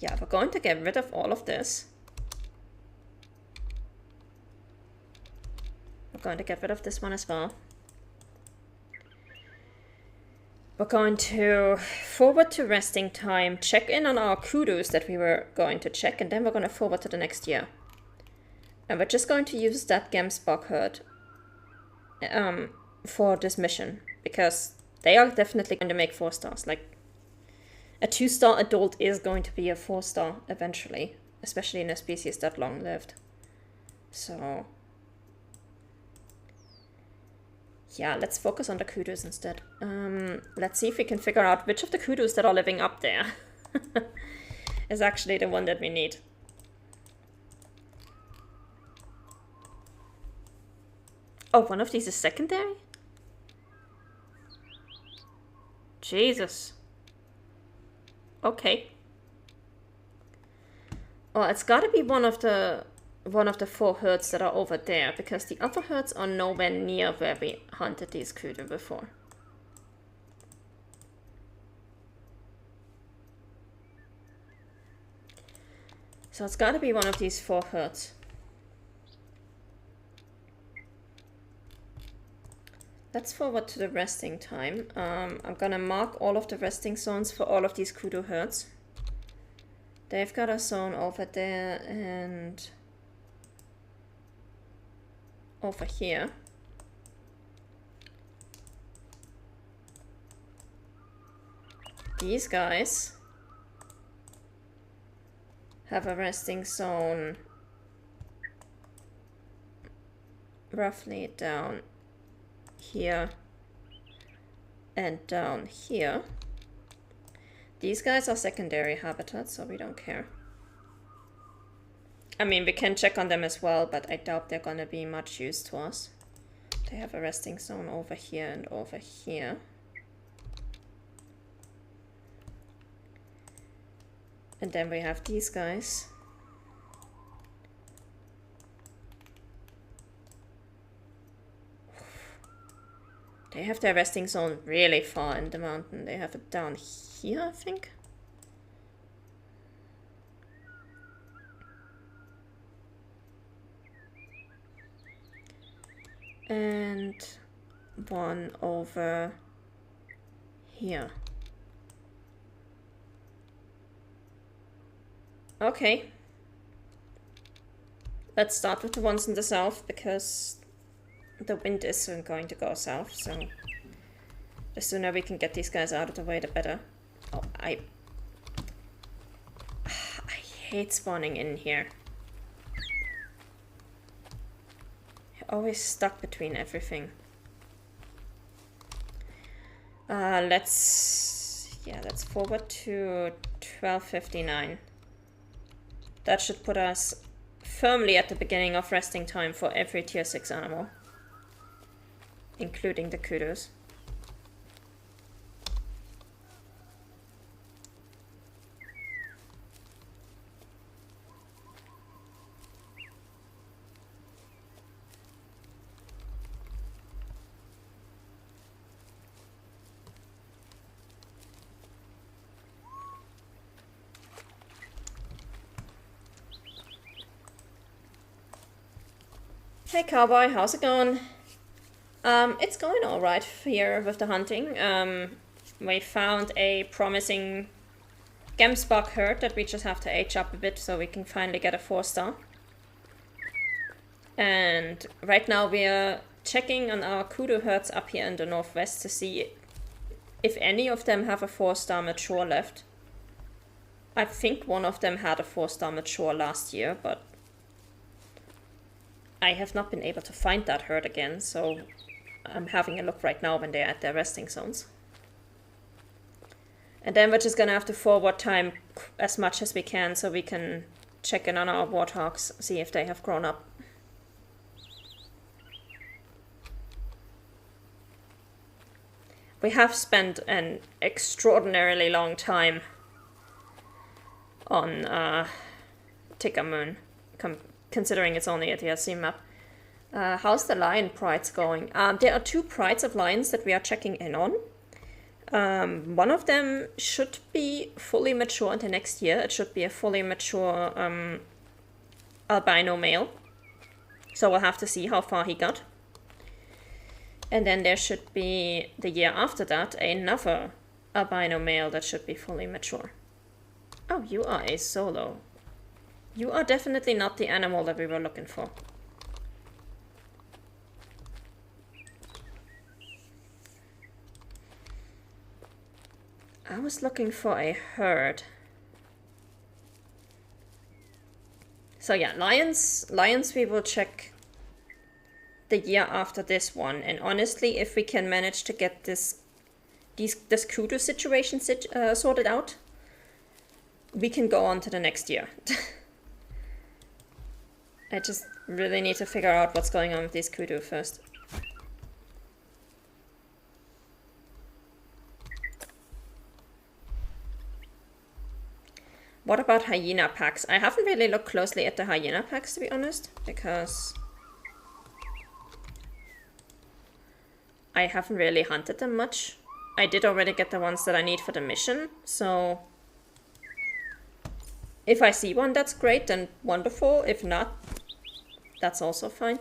Yeah, we're going to get rid of all of this. We're going to get rid of this one as well. We're going to forward to resting time, check in on our kudos that we were going to check, and then we're going to forward to the next year. And we're just going to use that Gemsbok herd for this mission, because they are definitely going to make 4 stars. Like, a 2-star adult is going to be a 4-star eventually, especially in a species that long-lived. So yeah, let's focus on the kudos instead. Let's see if we can figure out which of the kudos that are living up there is actually the one that we need. Oh, one of these is secondary? Jesus. Okay. Oh, it's gotta be one of the 4 herds that are over there, because the other herds are nowhere near where we hunted these kudu before. So it's gotta be one of these 4 herds. Let's forward to the resting time. I'm gonna mark all of the resting zones for all of these kudu herds. They've got a zone over there and over here. These guys have a resting zone roughly down here and down here. These guys are secondary habitats, so we don't care. I mean, we can check on them as well, but I doubt they're gonna be much use to us. They have a resting zone over here and over here. And then we have these guys. They have their resting zone really far in the mountain. They have it down here, I think. And one over here. Okay. Let's start with the ones in the south, because the wind is soon going to go south, so the sooner we can get these guys out of the way, the better. Oh, I hate spawning in here. You're always stuck between everything. Let's forward to 12:59. That should put us firmly at the beginning of resting time for every tier 6 animal, including the kudos. Hey cowboy, how's it going? It's going alright here with the hunting. We found a promising Gemsbok herd that we just have to age up a bit so we can finally get a 4-star. And right now we are checking on our kudu herds up here in the northwest to see if any of them have a 4-star mature left. I think one of them had a 4-star mature last year, but I have not been able to find that herd again, so I'm having a look right now when they're at their resting zones. And then we're just gonna have to forward time as much as we can so we can check in on our warthogs, see if they have grown up. We have spent an extraordinarily long time on Tickamoon, considering it's only a DLC map. How's the lion prides going? There are 2 prides of lions that we are checking in on. One of them should be fully mature in the next year. It should be a fully mature albino male. So we'll have to see how far he got. And then there should be, the year after that, another albino male that should be fully mature. Oh, you are a solo. You are definitely not the animal that we were looking for. I was looking for a herd. So yeah, lions we will check the year after this one. And honestly, if we can manage to get this kudu situation sorted out, we can go on to the next year. I just really need to figure out what's going on with these kudu first. What about hyena packs? I haven't really looked closely at the hyena packs, to be honest, because I haven't really hunted them much. I did already get the ones that I need for the mission, so if I see one that's great, then wonderful. If not, that's also fine.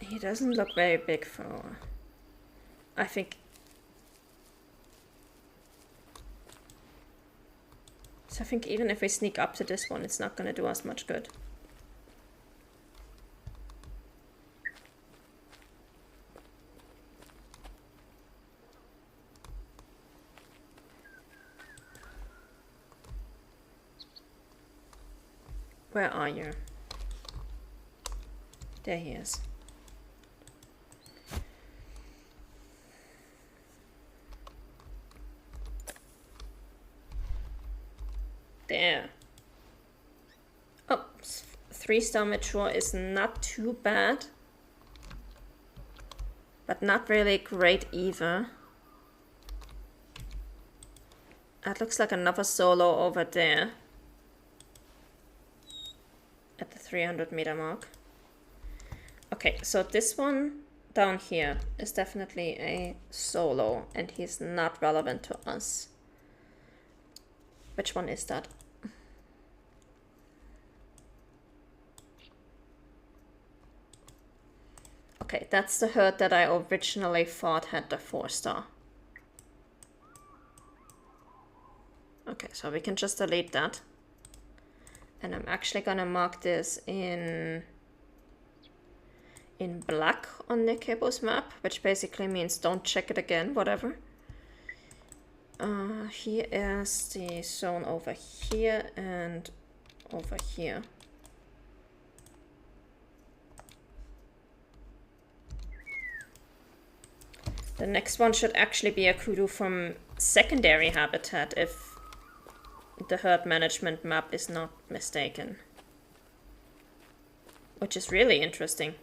He doesn't look very big for... I think... So I think even if we sneak up to this one, it's not going to do us much good. Where are you? There he is. There. Oh, 3-star mature is not too bad. But not really great either. That looks like another solo over there. At the 300-meter mark. Okay, so this one down here is definitely a solo, and he's not relevant to us. Which one is that? Okay, that's the herd that I originally thought had the 4-star. Okay, so we can just delete that. And I'm actually gonna mark this in black on Nikebo's map, which basically means don't check it again, whatever. Here is the zone over here and over here. The next one should actually be a kudu from secondary habitat if the herd management map is not mistaken. Which is really interesting.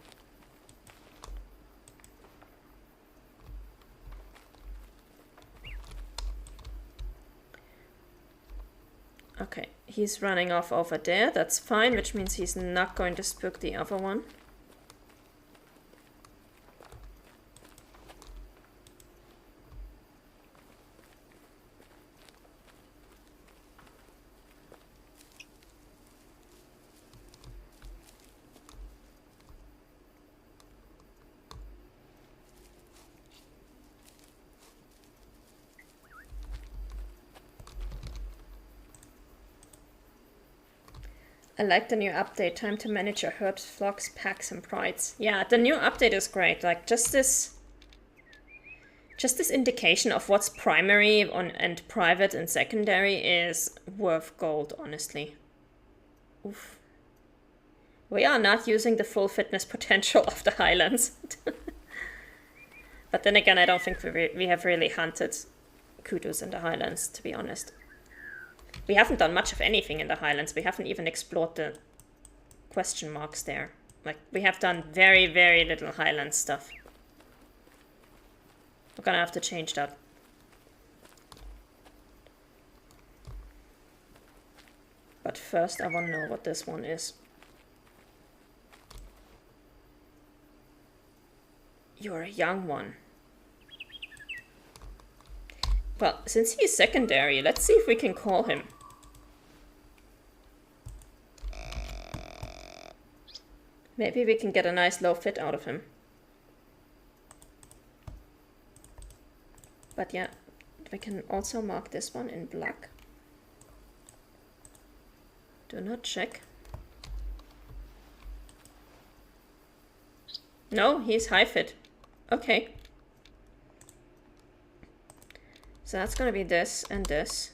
Okay, he's running off over there. That's fine, which means he's not going to spook the other one. I like the new update. Time to manage your herds, flocks, packs, and prides. Yeah, the new update is great. Like just this indication of what's primary and private and secondary is worth gold, honestly. Oof. We are not using the full fitness potential of the Highlands. But then again, I don't think we have really hunted kudus in the Highlands, to be honest. We haven't done much of anything in the Highlands. We haven't even explored the question marks there. Like, we have done very, very little Highlands stuff. We're gonna have to change that. But first I want to know what this one is. You're a young one. Well, since he's secondary, let's see if we can call him. Maybe we can get a nice low fit out of him. But yeah, we can also mark this one in black. Do not check. No, he's high fit. Okay. So that's gonna be this and this.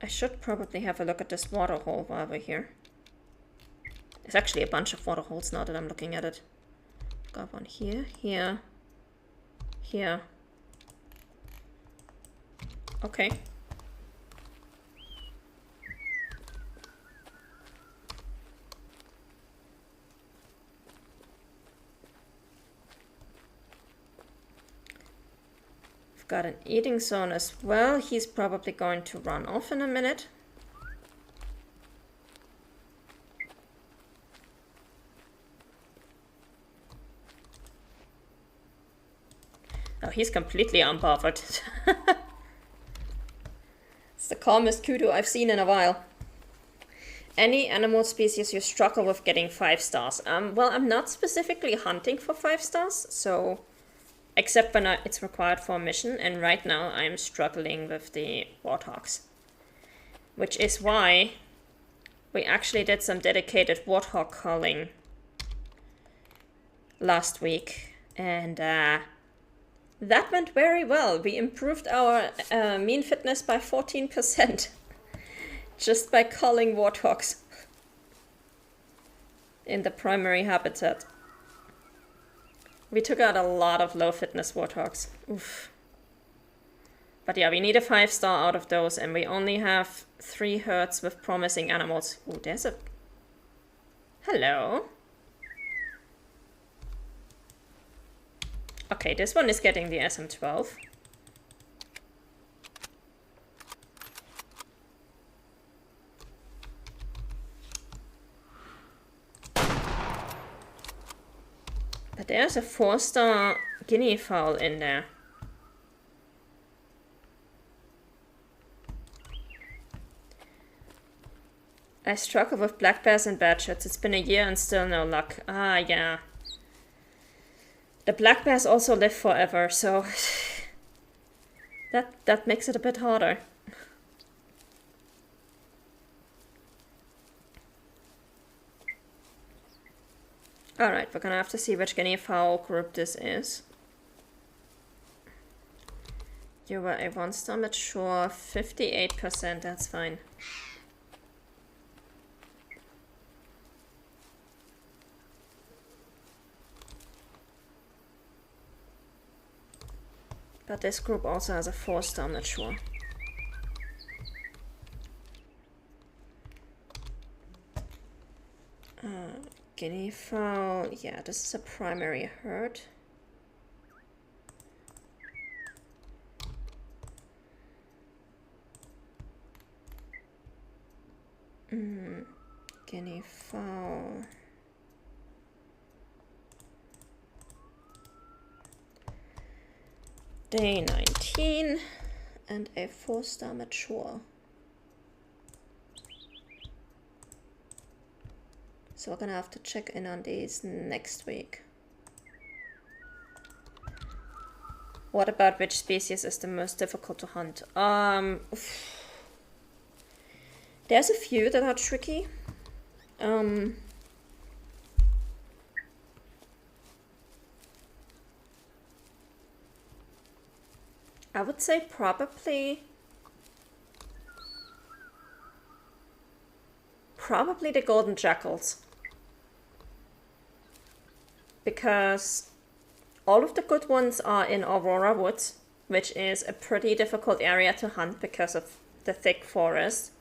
I should probably have a look at this water hole while we're here. There's actually a bunch of water holes now that I'm looking at it. Got one here, here, here. Okay. We've got an eating zone as well. He's probably going to run off in a minute. Oh, he's completely unbothered. It's the calmest kudu I've seen in a while. Any animal species you struggle with getting 5 stars? Well, I'm not specifically hunting for 5 stars, so except when it's required for a mission, and right now I'm struggling with the warthogs. Which is why we actually did some dedicated warthog culling last week, and that went very well. We improved our mean fitness by 14% just by culling warthogs in the primary habitat. We took out a lot of low fitness warthogs. Oof. But yeah, we need a 5-star out of those, and we only have 3 herds with promising animals. Ooh, there's a... Hello. Okay, this one is getting the SM12. But there's a 4-star guinea fowl in there. I struggle with black bears and badgers. It's been a year and still no luck. Ah, yeah. The black bears also live forever, so that makes it a bit harder. Alright, we're gonna have to see which guinea fowl group this is. You were a 1-star mature, 58%, that's fine. But this group also has a 4-star mature. Guinea fowl, yeah, this is a primary herd. Guinea fowl. Day 19 and a 4-star mature. So we're gonna have to check in on these next week. What about which species is the most difficult to hunt? There's a few that are tricky. I would say probably the golden jackals, because all of the good ones are in Aurora Woods, which is a pretty difficult area to hunt because of the thick forest.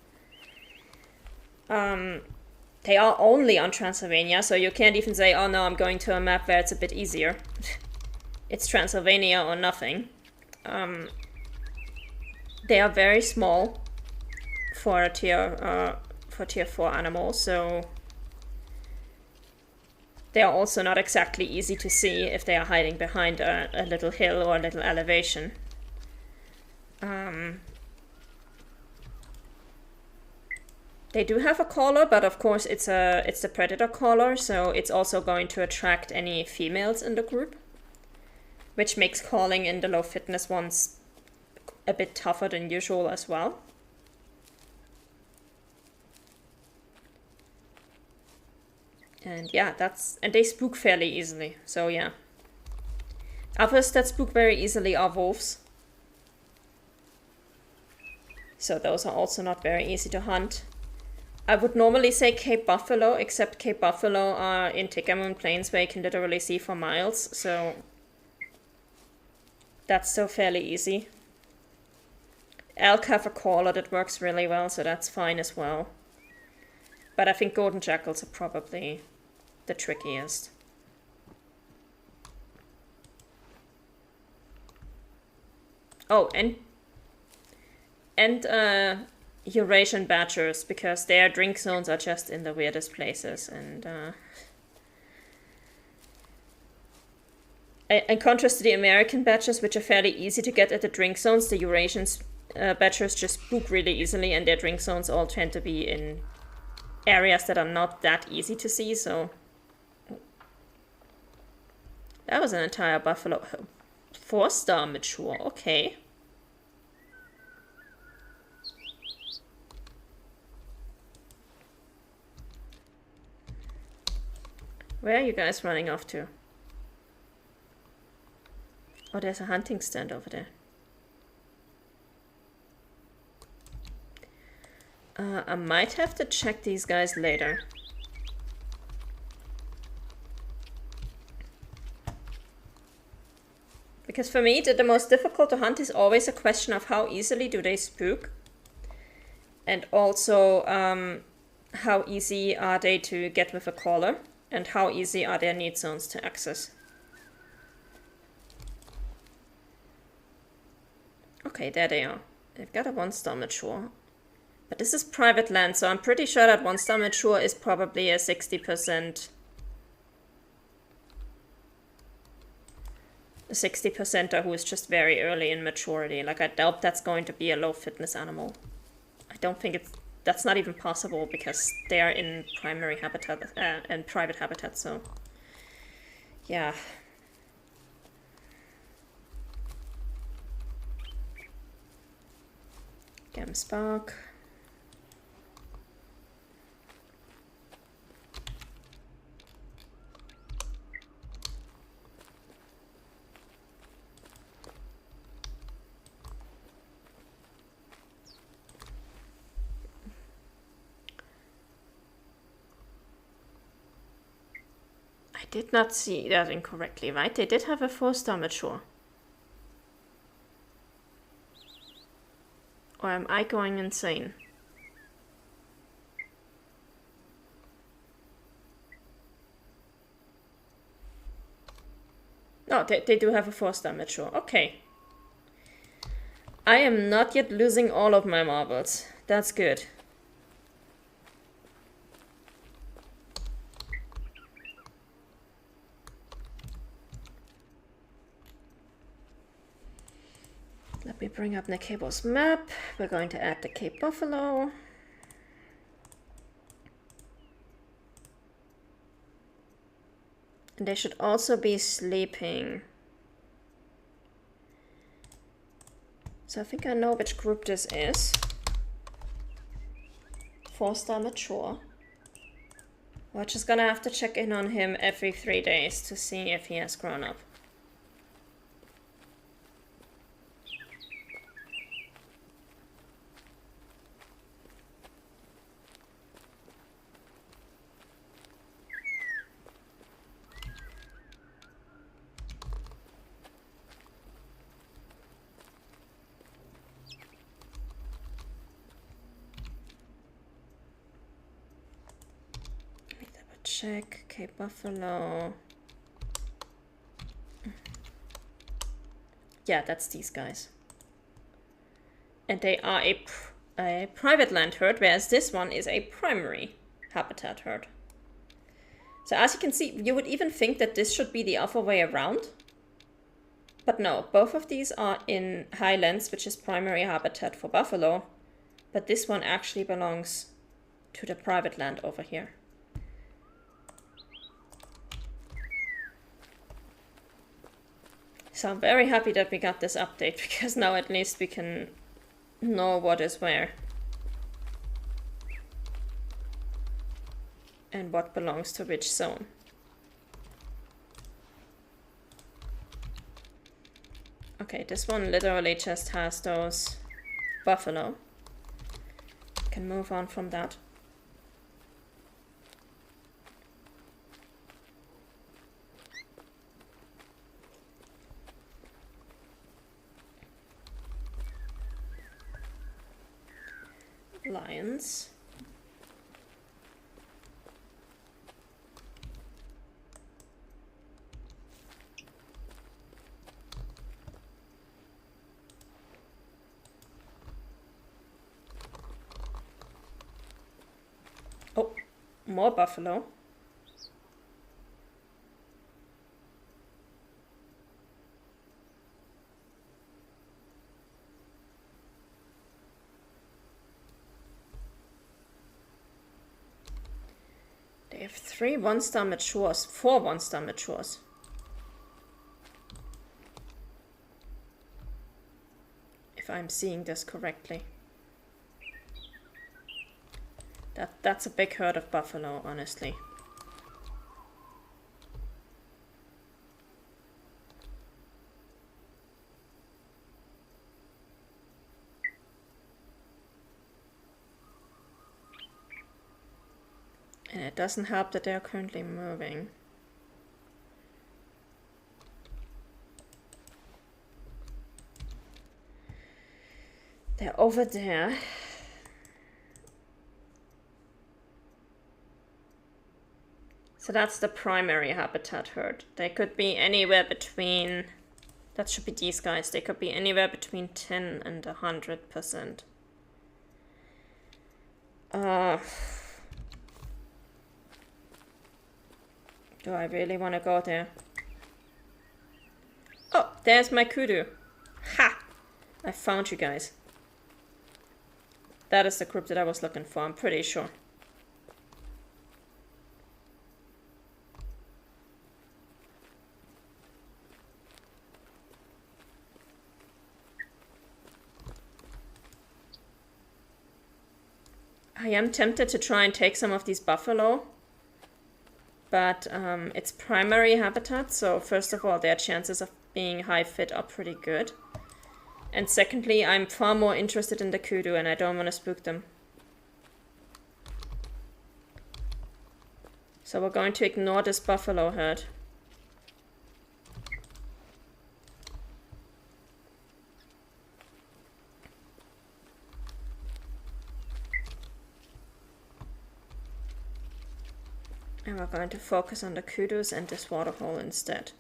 They are only on Transylvania, so you can't even say, oh no, I'm going to a map where it's a bit easier. It's Transylvania or nothing. They are very small for a tier 4 animals, so they are also not exactly easy to see if they are hiding behind a little hill or a little elevation. They do have a caller, but of course it's the predator caller, so it's also going to attract any females in the group, which makes calling in the low fitness ones a bit tougher than usual as well. And yeah, and they spook fairly easily, so yeah. Others that spook very easily are wolves. So those are also not very easy to hunt. I would normally say Cape Buffalo, except Cape Buffalo are in Tickamoon Plains where you can literally see for miles, so that's still fairly easy. Elk have a caller that works really well, so that's fine as well. But I think golden jackals are probably the trickiest. Oh, and Eurasian badgers, because their drink zones are just in the weirdest places, and in contrast to the American badgers, which are fairly easy to get at the drink zones, the Eurasian badgers just spook really easily, and their drink zones all tend to be in areas that are not that easy to see, so... That was an entire buffalo. 4-star mature, okay. Where are you guys running off to? Oh, there's a hunting stand over there. I might have to check these guys later. Because for me, the most difficult to hunt is always a question of how easily do they spook. And also, how easy are they to get with a caller? And how easy are their need zones to access? Okay, there they are. They've got a 1-star mature. But this is private land, so I'm pretty sure that 1-star mature is probably a 60%... A 60%er who is just very early in maturity. Like, I doubt that's going to be a low fitness animal. I don't think that's not even possible because they are in primary habitat and private habitat, so... Yeah. Gem Spark. I did not see that incorrectly, right? They did have a 4-star mature. Or am I going insane? No, they do have a 4-star mature. Okay. I am not yet losing all of my marbles. That's good. Let me bring up Nakabo's map. We're going to add the Cape Buffalo. And they should also be sleeping. So I think I know which group this is. 4-star mature. We're just gonna have to check in on him every 3 days to see if he has grown up. check. Okay, buffalo. Yeah, that's these guys. And they are a private land herd, whereas this one is a primary habitat herd. So as you can see, you would even think that this should be the other way around. But no, both of these are in highlands, which is primary habitat for buffalo. But this one actually belongs to the private land over here. So I'm very happy that we got this update, because now at least we can know what is where. And what belongs to which zone. Okay, this one literally just has those buffalo. Can move on from that. Lions. Oh, more buffalo. They have 3 one-star matures, 4 one-star matures. If I'm seeing this correctly. That's a big herd of buffalo, honestly. And it doesn't help that they're currently moving. They're over there. So that's the primary habitat herd. They could be anywhere between, that should be these guys, they could be anywhere between 10 and 100%. Do I really want to go there? Oh, there's my kudu. Ha! I found you guys. That is the group that I was looking for, I'm pretty sure. I am tempted to try and take some of these buffalo, but it's primary habitat, so first of all, their chances of being high fit are pretty good. And secondly, I'm far more interested in the kudu and I don't want to spook them. So we're going to ignore this buffalo herd. And we're going to focus on the kudus and this waterhole instead.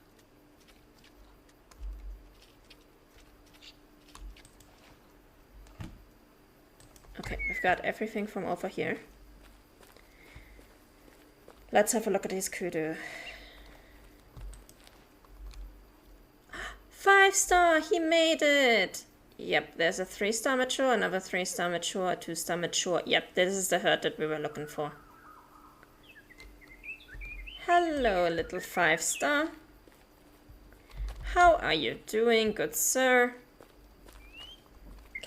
Okay, we've got everything from over here. Let's have a look at his kudu. 5-star, he made it! Yep, there's a 3-star mature, another 3-star mature, a 2-star mature. Yep, this is the herd that we were looking for. Hello, little 5-star. How are you doing, good sir?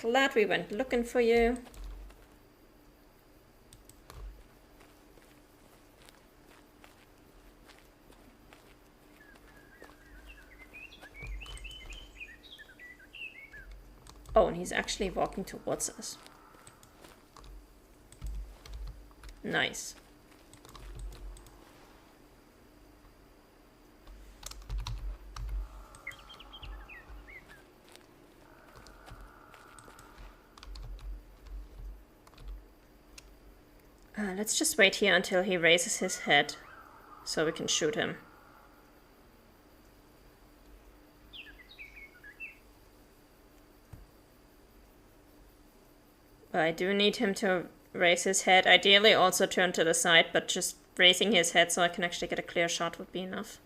Glad we went looking for you. Oh, and he's actually walking towards us. Nice. Let's just wait here until he raises his head so we can shoot him. But I do need him to raise his head. Ideally also turn to the side, but just raising his head so I can actually get a clear shot would be enough.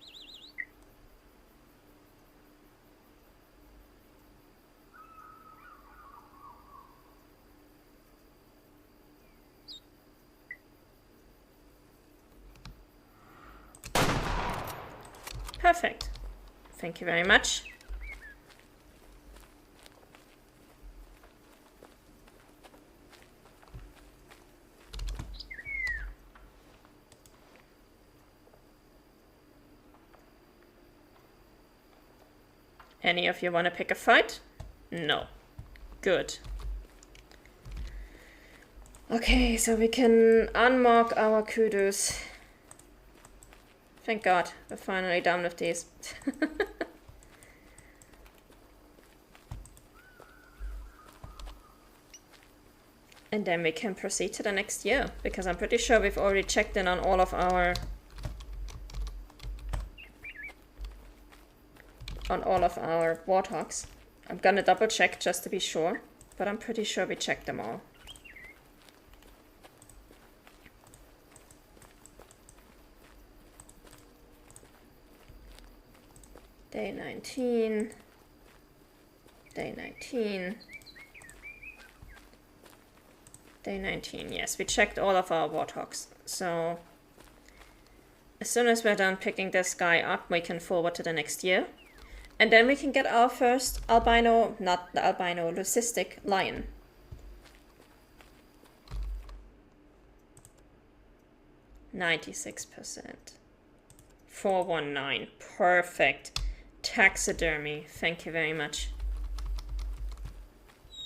Perfect. Thank you very much. Any of you want to pick a fight? No. Good. Okay, so we can unmark our kudos. Thank God, we're finally done with these. And then we can proceed to the next year, because I'm pretty sure we've already checked in on all of our warthogs. I'm gonna double check just to be sure, but I'm pretty sure we checked them all. Day 19. Day 19. Day 19, yes, we checked all of our warthogs. So as soon as we're done picking this guy up, we can forward to the next year. And then we can get our first albino, not the albino, leucistic lion. %96%. 419. Perfect. Taxidermy. Thank you very much.